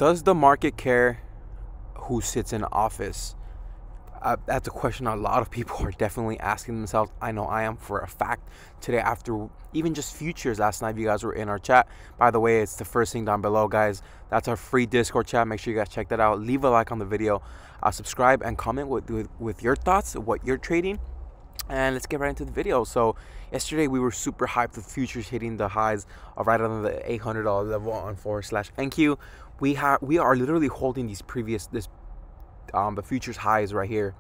Does the market care who sits in office? That's a question a lot of people are definitely asking themselves. I know I am for a fact today, after even just futures last night. If you guys were in our chat, by the way, it's the first thing down below, guys. That's our free Discord chat. Make sure you guys check that out. Leave a like on the video, subscribe, and comment with your thoughts, what you're trading. And let's get right into the video. So yesterday we were super hyped with futures hitting the highs of right under the $800 level on /NQ. We are literally holding these the futures highs right here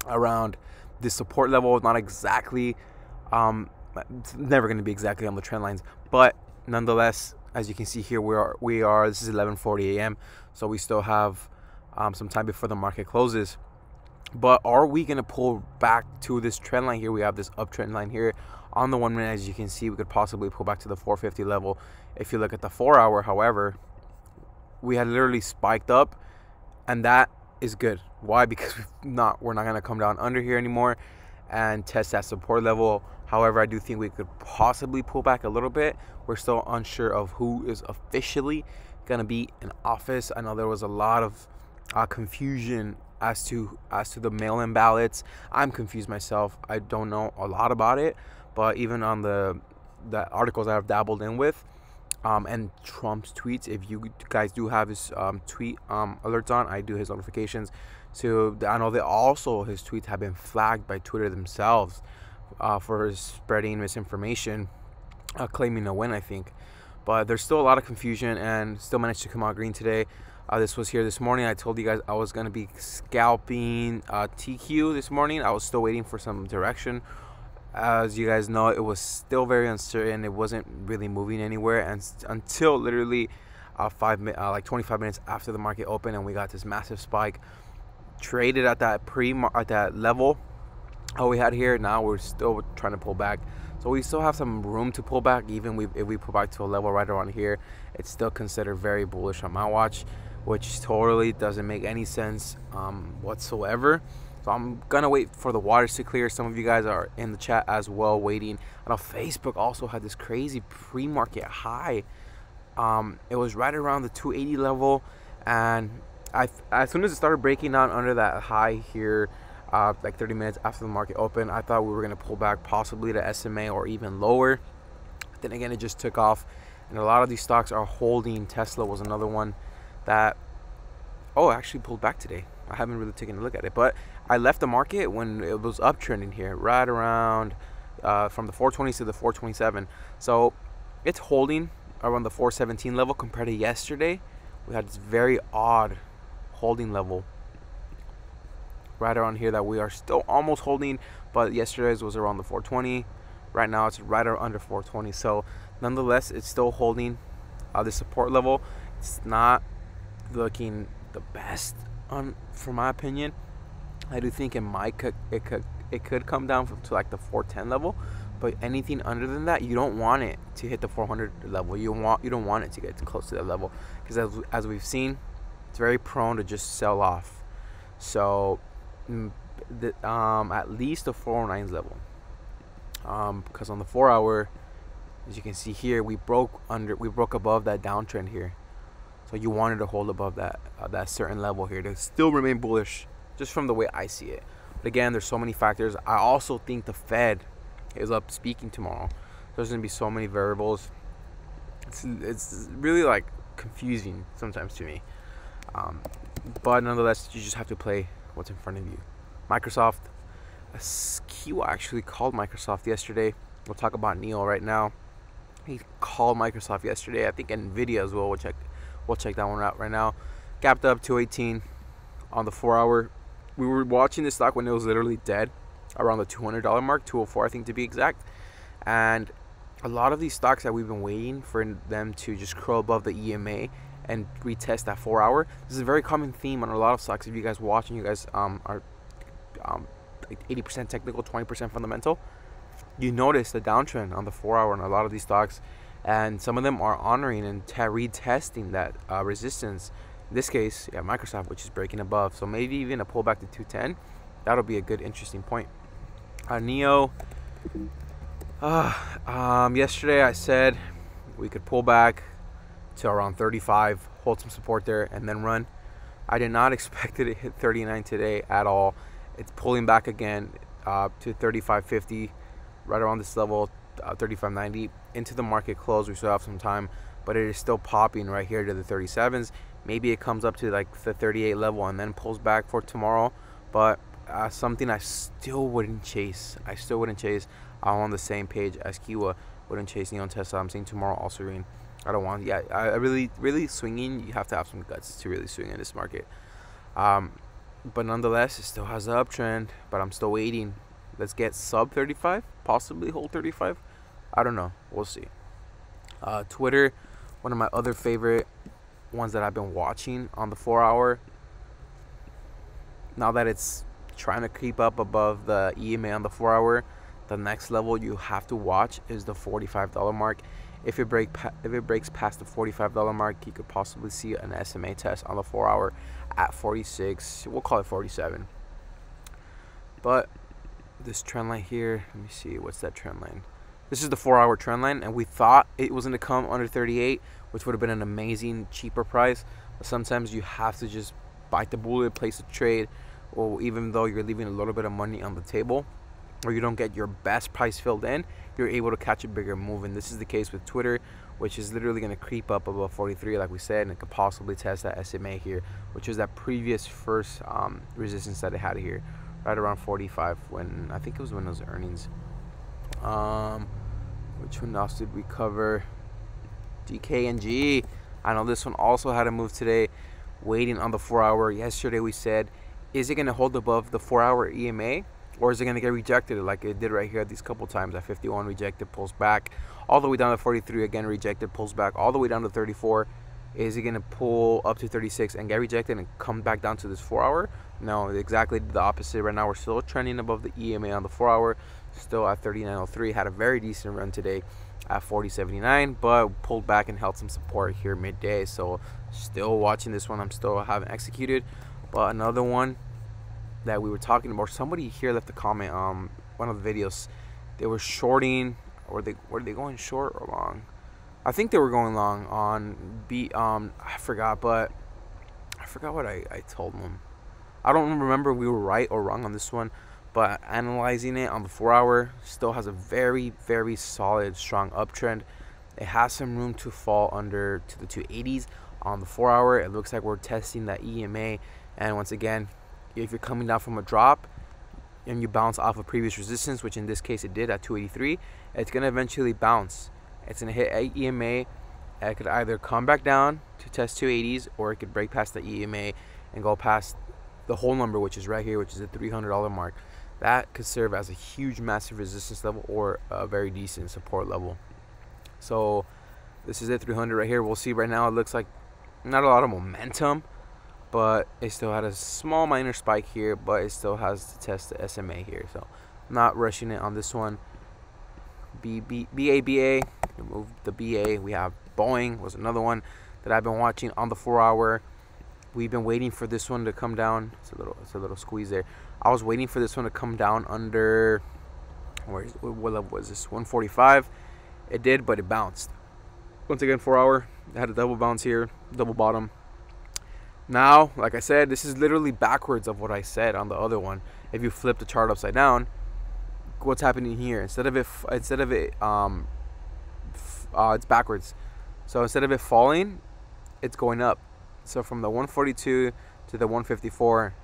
around this support level. Not exactly, it's never going to be exactly on the trend lines, but nonetheless, as you can see here, we are this is 11:40 a.m. so we still have some time before the market closes. But are we going to pull back to this trend line here? We have this uptrend line here on the 1 minute. As you can see, we could possibly pull back to the 450 level. If you look at the 4 hour, however, we had literally spiked up, and that is good. Why? Because we're not going to come down under here anymore and test that support level. However, I do think we could possibly pull back a little bit. We're still unsure of who is officially going to be in office. I know there was a lot of confusion as to the mail-in ballots. I'm confused myself. I don't know a lot about it, but even on the articles I've dabbled in with, and Trump's tweets, if you guys do have his tweet alerts on, I do his notifications. So I know that also his tweets have been flagged by Twitter themselves for spreading misinformation, claiming a win, I think. But there's still a lot of confusion, and still managed to come out green today. This was here this morning. I told you guys I was going to be scalping TQ this morning. I was still waiting for some direction. As you guys know, it was still very uncertain. It wasn't really moving anywhere, and until literally 25 minutes after the market opened, and we got this massive spike. Traded at that level we had here. Now we're still trying to pull back, so we still have some room to pull back. Even if we pull back to a level right around here, it's still considered very bullish on my watch, which totally doesn't make any sense whatsoever. So I'm gonna wait for the waters to clear. Some of you guys are in the chat as well waiting. I know Facebook also had this crazy pre-market high. It was right around the 280 level, and as soon as it started breaking down under that high here, like 30 minutes after the market opened, I thought we were gonna pull back possibly to SMA or even lower. Then again, it just took off, and a lot of these stocks are holding. Tesla was another one that actually pulled back today. I haven't really taken a look at it, but I left the market when it was uptrending here, right around from the 420s to the 427. So it's holding around the 417 level. Compared to yesterday, we had this very odd holding level right around here that we are still almost holding, but yesterday's was around the 420. Right now it's right under 420. So nonetheless, it's still holding the support level. It's not looking the best for my opinion. I do think it could come down to like the 410 level, but anything under than that, you don't want it to hit the 400 level. You don't want it to get close to that level, because as we've seen, it's very prone to just sell off. So at least the 409s level, because on the 4 hour, as you can see here, we broke above that downtrend here. So you wanted to hold above that certain level here to still remain bullish, just from the way I see it. But again, there's so many factors. I also think the Fed is up speaking tomorrow. There's going to be so many variables. It's really like confusing sometimes to me. But nonetheless, you just have to play what's in front of you. Microsoft, Q actually called Microsoft yesterday. We'll talk about Neil right now. He called Microsoft yesterday. I think Nvidia as well. We'll check that one out right now. Gapped up 218 on the 4 hour. We were watching this stock when it was literally dead, around the $200 mark, 204 I think to be exact. And a lot of these stocks that we've been waiting for them to just curl above the EMA and retest that 4 hour. This is a very common theme on a lot of stocks. If you guys watch and you guys are like 80% technical, 20% fundamental, you notice the downtrend on the 4 hour on a lot of these stocks. And some of them are honoring and retesting that resistance. In this case, yeah, Microsoft, which is breaking above. So maybe even a pullback to 210. That'll be a good, interesting point. Neo. Yesterday I said we could pull back to around 35, hold some support there, and then run. I did not expect it to hit 39 today at all. It's pulling back again to 35.50, right around this level, 35.90. Into the market close, we still have some time, but it is still popping right here to the 37s. Maybe it comes up to like the 38 level and then pulls back for tomorrow, but something I still wouldn't chase. I'm on the same page as Kiwa. Wouldn't chase Neon Tesla. I'm saying tomorrow also green. I don't want. Yeah, I really swinging. You have to have some guts to really swing in this market. But nonetheless, it still has an uptrend. But I'm still waiting. Let's get sub 35, possibly hold 35. I don't know. We'll see. Twitter, one of my other favorite ones that I've been watching on the 4-hour. Now that it's trying to creep up above the EMA on the 4-hour, the next level you have to watch is the $45 mark. If it breaks past the $45 mark, you could possibly see an SMA test on the 4-hour at 46. We'll call it 47. But this trend line here, let me see, what's that trend line? This is the 4-hour trend line, and we thought it was going to come under 38, which would have been an amazing, cheaper price. But sometimes you have to just bite the bullet, place a trade, or even though you're leaving a little bit of money on the table, or you don't get your best price filled in, you're able to catch a bigger move. And this is the case with Twitter, which is literally going to creep up above 43, like we said, and it could possibly test that SMA here, which was that previous first resistance that it had here, right around 45, when I think it was when those earnings. Which one else did we cover? DKNG. I know this one also had a move today, waiting on the 4-hour. Yesterday we said, is it going to hold above the 4-hour EMA, or is it going to get rejected like it did right here these couple times? At 51 rejected, pulls back all the way down to 43, again rejected, pulls back all the way down to 34. Is it going to pull up to 36 and get rejected and come back down to this 4-hour? No, exactly the opposite. Right now we're still trending above the EMA on the 4-hour, still at 39.03. Had a very decent run today at 40.79, but pulled back and held some support here midday. So still watching this one. I'm still haven't executed. But another one that we were talking about, somebody here left a comment on one of the videos. They were shorting, or were they going short or long? I think they were going long on I forgot what I told them. I don't remember if we were right or wrong on this one, but analyzing it on the 4-hour, still has a very, very solid, strong uptrend. It has some room to fall under to the 280s on the 4-hour. It looks like we're testing that EMA, and once again, if you're coming down from a drop and you bounce off a previous resistance, which in this case it did at 283, it's going to eventually bounce. It's going to hit a EMA. It could either come back down to test 280s, or it could break past the EMA and go past the whole number, which is right here, which is the $300 mark. That could serve as a huge, massive resistance level or a very decent support level. So this is it, 300 right here. We'll see. Right now it looks like not a lot of momentum, but it still had a small minor spike here, but it still has to test the SMA here. So I'm not rushing it on this one. BABA, remove the BA. We have Boeing, was another one that I've been watching on the 4-hour. We've been waiting for this one to come down. It's a little squeeze there. I was waiting for this one to come down under, what level was this? 145. It did, but it bounced. Once again, 4-hour, it had a double bounce here, double bottom. Now, like I said, this is literally backwards of what I said on the other one. If you flip the chart upside down, what's happening here? It's backwards. So instead of it falling, it's going up. So from the 142 to the 154,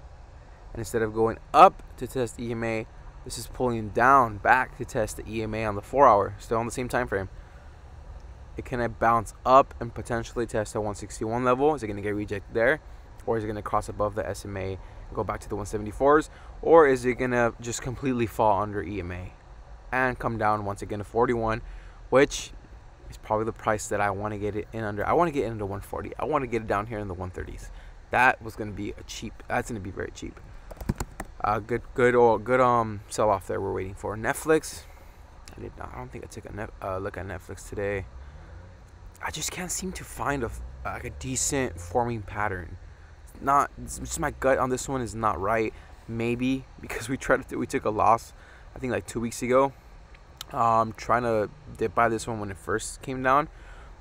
and instead of going up to test EMA, this is pulling down back to test the EMA on the 4-hour, still on the same time frame. It can bounce up and potentially test the 161 level. Is it going to get rejected there, or is it going to cross above the SMA and go back to the 174s, or is it going to just completely fall under EMA and come down once again to 41, which is probably the price that I want to get it in under. I want to get it into 140. I want to get it down here in the 130s. That was going to be a cheap. That's going to be very cheap. Good sell off there. We're waiting for Netflix. I don't think I took a look at Netflix today. I just can't seem to find a decent forming pattern. It's just my gut on this one is not right. Maybe because we took a loss, I think like 2 weeks ago. Trying to dip by this one when it first came down,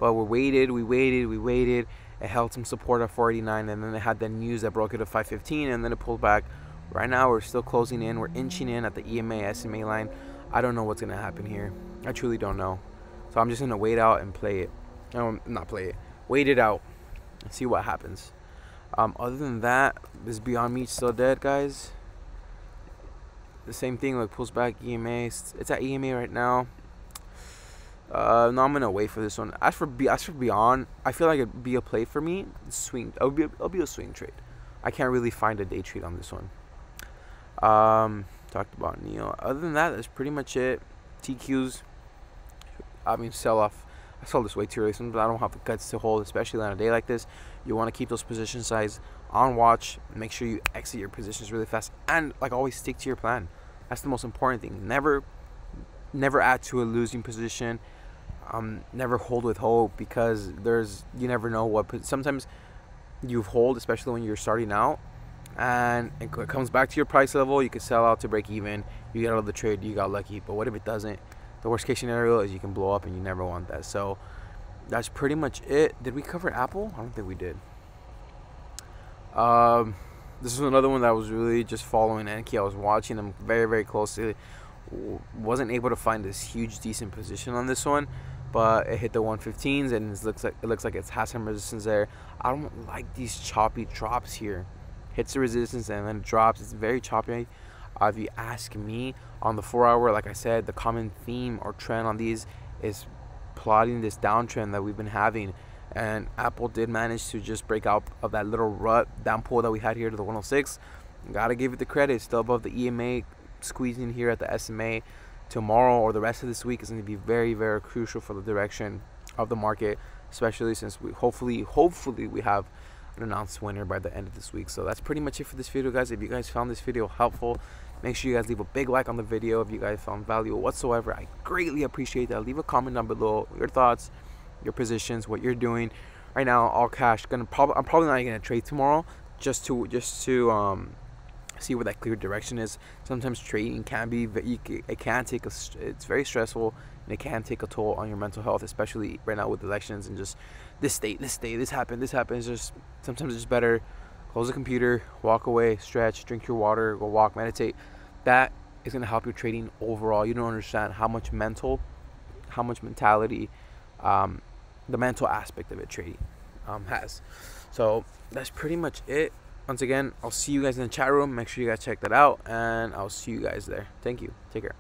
But we waited. It held some support at 489, and then it had the news that broke it to 515, and then it pulled back. Right now, we're still closing in. We're inching in at the EMA, SMA line. I don't know what's going to happen here. I truly don't know. So I'm just going to wait out and play it. Not play it. Wait it out and see what happens. Other than that, this Beyond Meat still dead, guys. The same thing, like pulls back EMA. It's at EMA right now. No, I'm gonna wait for this one. As for Beyond, I feel like it'd be a play for me. Swing. It'll be a swing trade. I can't really find a day trade on this one. Talked about Neo. Other than that, that's pretty much it. TQs. I mean, sell off. I sold this way too early, but I don't have the guts to hold, especially on a day like this. You want to keep those position size on watch. Make sure you exit your positions really fast, and like always, stick to your plan. That's the most important thing. Never add to a losing position. Never hold with hope, because you never know what. Sometimes you hold, especially when you're starting out, and it comes back to your price level. You can sell out to break even. You get out of the trade. You got lucky. But what if it doesn't? The worst case scenario is you can blow up, and you never want that. So that's pretty much it. Did we cover Apple? I don't think we did. This is another one that I was really just following Enki. I was watching them very, very closely. Wasn't able to find this huge decent position on this one, but it hit the 115s, and it looks like it has some resistance there. I don't like these choppy drops here. Hits the resistance and then it drops. It's very choppy. If you ask me, on the 4 hour, like I said, the common theme or trend on these is plotting this downtrend that we've been having, and Apple did manage to just break out of that little rut down pull that we had here to the 106. Gotta give it the credit. Still above the EMA, squeezing here at the SMA. Tomorrow or the rest of this week is going to be very, very crucial for the direction of the market, especially since we hopefully we have an announced winner by the end of this week. So that's pretty much it for this video, guys. If you guys found this video helpful, make sure you guys leave a big like on the video. If you guys found value whatsoever, I greatly appreciate that. Leave a comment down below, your thoughts, your positions, what you're doing right now. All cash. I'm probably not gonna trade tomorrow, just to see where that clear direction is. Sometimes trading can be, it can take it's very stressful, and it can take a toll on your mental health, especially right now with elections and just this happened. It's just sometimes it's better close the computer, walk away, stretch, drink your water, go walk, meditate. That is going to help your trading overall. You don't understand how much mentality, the mental aspect of it trading has. So that's pretty much it. Once again, I'll see you guys in the chat room. Make sure you guys check that out, and I'll see you guys there. Thank you. Take care.